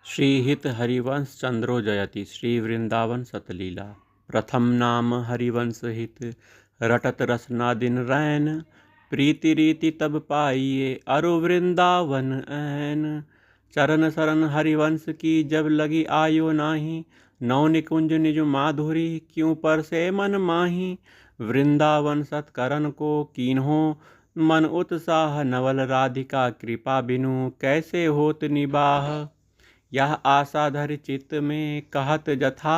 श्रीहित हरिवंश चंद्रो जयति श्री वृंदावन सतलीला। प्रथम नाम हरिवंश हित रटत रसना दिन रैन। प्रीति रीति तब पाइए अरु वृंदावन ऐन। चरण शरण हरिवंश की जब लगी आयो नाही। नौ निकुंज निज माधुरी क्यों पर से मन माही। वृंदावन सत्करन को कीन्हो मन उत्साह। नवल राधिका कृपा बिनु कैसे होत निबाह। यह आशा धर चित्त में कहत जथा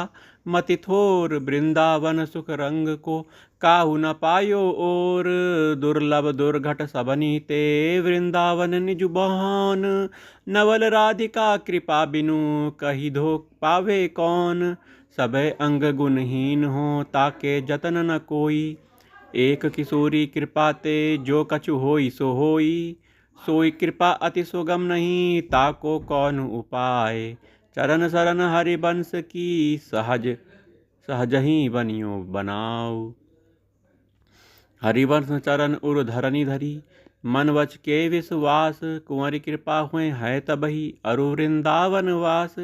मति थोर। वृंदावन सुख रंग को काहू न पायो और। दुर्लभ दुर्घट सबनी ते वृंदावन निज बहान। नवल राधिका कृपा बिनु कही धो पावे कौन। सबे अंग गुणहीन हो ताके जतन न कोई। एक किशोरी कृपा ते जो कछु होई सो होई। सोई कृपा अति सुगम नहीं ताको कौन उपाय। चरण शरण हरिवंश की सहज सहज ही बनियो बनाओ। हरिवंश चरण उर धरनी धरी मन वच के विश्वास। कुंवरी कृपा हुए है तबही अरु वृंदावन वास।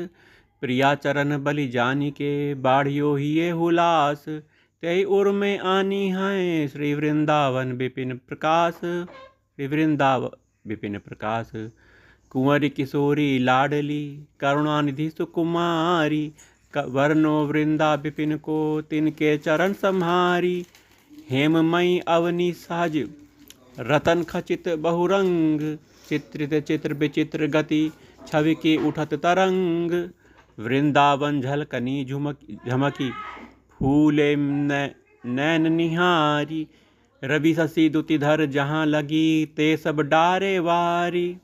प्रिया चरण बलि जानी के बाढ़ियो ही ये हुलास। तेई उर में आनी है श्री वृंदावन विपिन प्रकाश। श्री वृंदावन विपिन प्रकाश। कुंवरी किशोरी लाडली करुणानिधि सुकुमारी। वर्णो वृंदा विपिन को तिनके चरण सम्हारी। हेममयी अवनी सहज रतन खचित बहुरंग। चित्रित चित्र विचित्र गति छवि की उठत तरंग। वृंदावन झलकनी झमकी फूले नैन निहारी। रवि शशि दुतिधर जहाँ लगी ते सब डारे वारी।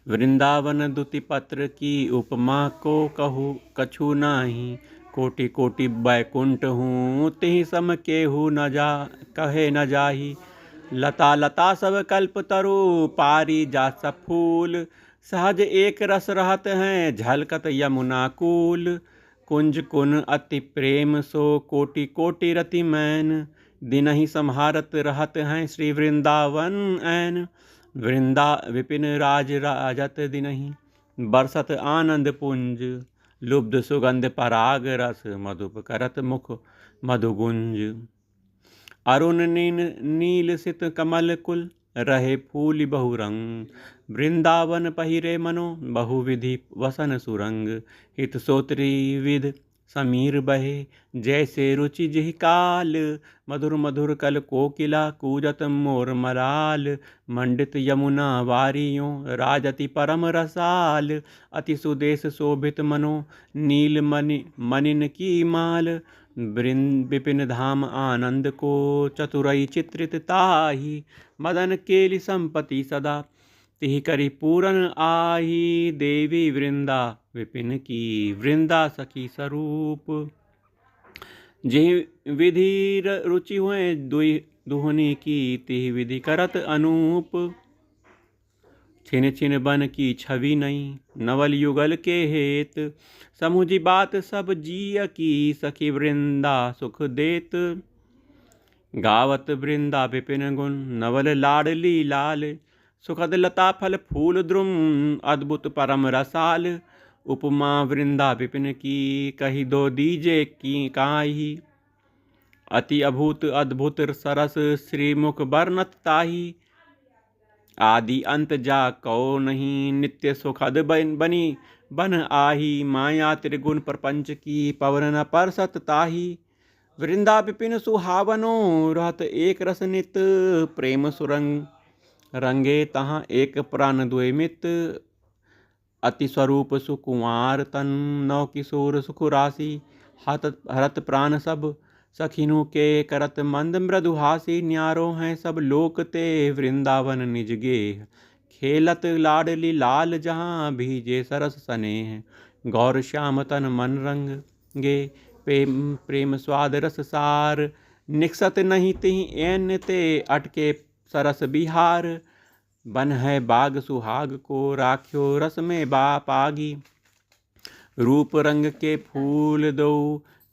वृंदावन दुति पत्र की उपमा को कहू कछु नाही। कोटि कोटि बैकुंठ हूँ तिहि सम केहू न जा कहे न जाही। लता लता सब कल्प तरु पारी जा सब फूल। सहज एक रस रहत हैं झलकत यमुना कूल। कुंज कुन अति प्रेम सो कोटि कोटि रति मैन। दिन ही संहारत रहत हैं श्री वृंदावन ऐन। वृंदा विपिन राज राजत दिनहि बरसत आनंद पुंज। लुब्ध सुगंध पराग रस मधुप करत मुख मधुगुंज। अरुण नील सित कमल कुल रहे फूल बहुरंग। वृंदावन पहिरे मनो बहुविधि वसन सुरंग। हित सोत्री विध समीर बहे जैसे रुचि जिहि काल। मधुर मधुर कल कोकिला कूजत मोर मलाल। मंडित यमुना वारियों राजति परम रसाल। अति सुदेश शोभित मनो नील मनिन की माल। विपिन धाम आनंद को चतुरई चित्रित ताही। मदन केलि संपति सदा तिहि करि पूरन आही। देवी वृंदा विपिन की वृंदा सखी स्वरूप। जिहि विधि रुचि हुए दुहनी की तिहि विधि करत अनूप। छिन छिन बन की छवि नहीं नवल युगल के हेत। समुझी बात सब जिय की सखी वृंदा सुख देत। गावत वृंदा विपिन गुण नवल लाडली लाल। सुखद लता फल फूल द्रुम अद्भुत परम रसाल। उपमा वृंदा विपिन की कही दो दीजे की काहि। अति अभूत अद्भुत सरस श्रीमुख बरनत ताही। आदि अंत जा कौ नहीं नित्य सुखद बनी बन आही। माया त्रिगुण प्रपंच की पवन न परसत ताही। वृंदा विपिन सुहावनो रहत एक रस नित। प्रेम सुरंग रंगे तहाँ एक प्राण द्वय मित। अति स्वरूप सुकुमार तन नौ किशोर सुख राशि। हरत प्राण सब सखिनु के करत मंद मृदुहासी। न्यारो हैं सब लोक ते वृंदावन निज गेह। खेलत लाडली लाल जहाँ भीजे सरस स्नेह। गौर श्याम तन मन रंगे प्रेम स्वाद रस सार। निकसत नहीं तिहि एन ते अटके सरस बिहार। बन है बाग सुहाग को राख्यो रस में पागी। रूप रंग के फूल दो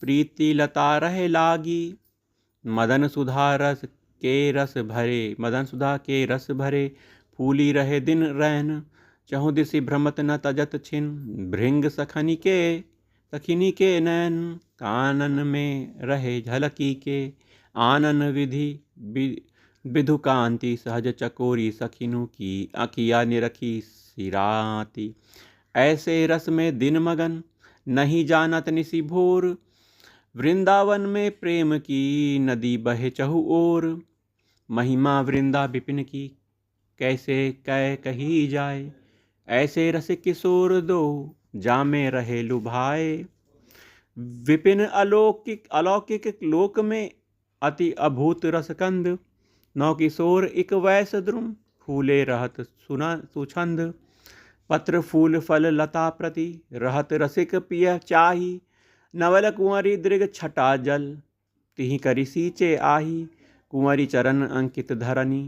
प्रीति लता रहे लागी। मदन सुधा के रस भरे फूली रहे दिन रैन। चहु दिशि भ्रमत न तजत छिन, भृंग सखिनी के नैन, कानन में रहे झलकी के, आनन विधि विधु कांति, सहज चकोरी सखिनु की, अकिया निरखी सिराती। ऐसे रस में दिन मगन, नहीं जानत निशि भोर, वृंदावन में प्रेम की नदी बहे चहु ओर। महिमा वृंदा विपिन की, कैसे कै कही जाए, ऐसे रस किशोर दो, जामे रहे लुभाए। विपिन अलौकिक लोक में, अति अभूत रसकंद, नौ किशोर इक वैस द्रुम, फूले रहत सुछंद। पत्र फूल फल लता प्रति, रहत रसिक पिय चाही, नवल कुंवरी दृग छटा जल, तिहि करि सींचे आही। कुंवरी चरण अंकित धरनी,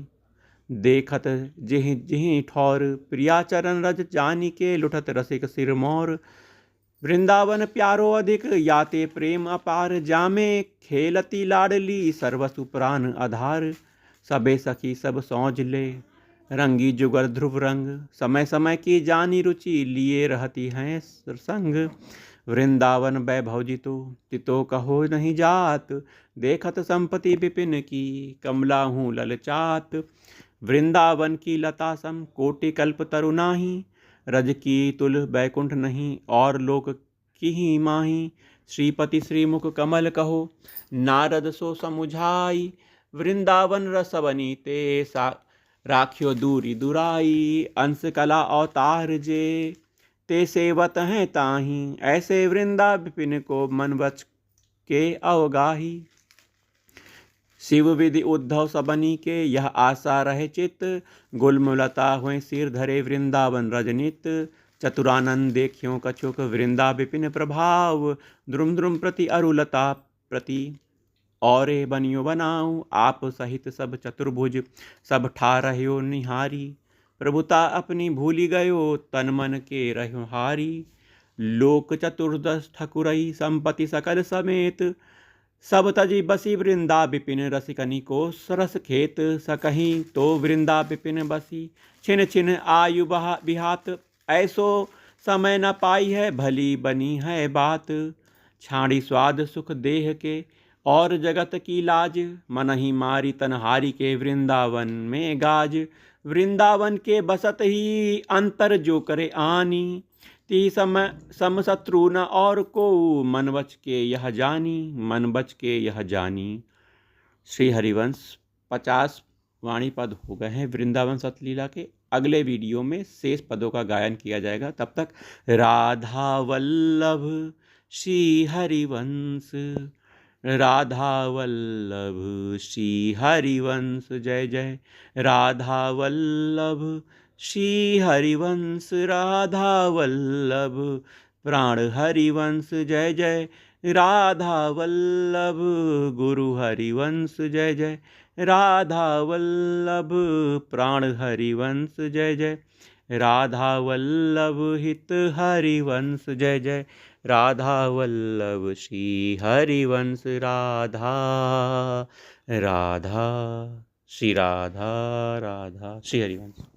देखत जिहि जिहि ठौर, प्रिया चरण रज जानी के, लुठत रसिक सिरमौर। वृंदावन प्यारो अधिक, याते प्रेम अपार, जामे खेलती लाडली, सर्वसु प्राण आधार। सबे सखी सब सौज ले, रंगी जुगर ध्रुव रंग, समय समय की जानी रुचि, लिए रहती हैं संग। वृंदावन वैभव जितो, तितो कहो नहीं जात, देखत संपत्ति विपिन की, कमला हूँ ललचात। वृंदावन की लता सम, कोटि कल्प तरु नाही, रज की तुल बैकुंठ नहीं, और लोक की ही माही। श्रीपति श्रीमुख कमल कहो, नारद सो समुझाई, वृंदावन रसवनी ते राख्यो दूरी दुराई। अंश कला अवतार जे, ते सेवत हैं ताही, ऐसे वृंदा विपिन को मन वच के अवगाही। शिव विधि उद्धव सबनी के, यह आशा रहे चित, गुलमुलता हुए सिर धरे वृंदावन रजनित। चतुरानंद देखियो कछुक, वृंदा विपिन प्रभाव, द्रुम द्रुम प्रति अरुलता प्रति। औरे बनियो बनाऊं, आप सहित सब चतुर्भुज, सब ठारह्यो निहारी। प्रभुता अपनी भूली गयो, तन मन के रह्यो हारी। लोक चतुर्दश ठकुरई, संपत्ति सकल समेत, सब तजी बसी वृंदा विपिन, रसिकनी को सरस खेत। सकहीं तो वृंदा विपिन बसी, छिन छिन आयु बिहात, ऐसो समय न पाई है, भली बनी है बात। छाड़ी स्वाद सुख देह के, और जगत की लाज, मन ही मारी तनहारी के, वृंदावन में गाज। वृंदावन के बसत ही, अंतर जो करे आनी, ती सम शत्रु न और को, मन बच के यह जानी, मन बच के यह जानी। श्री हरिवंश 50 वाणी पद हो गए हैं वृंदावन सतलीला के। अगले वीडियो में शेष पदों का गायन किया जाएगा। तब तक राधा वल्लभ श्री हरिवंश, राधा वल्लभ श्री हरिवंश, जय जय राधा वल्लभ श्री हरिवंश। राधा वल्लभ प्राण हरिवंश, जय जय राधा वल्लभ गुरु हरिवंश, जय जय राधा वल्लभ प्राण हरिवंश, जय जय राधा वल्लभ हित हरिवंश, जय जय राधा वल्लभ श्री हरिवंश। राधा राधा श्री राधा राधा श्री हरिवंश।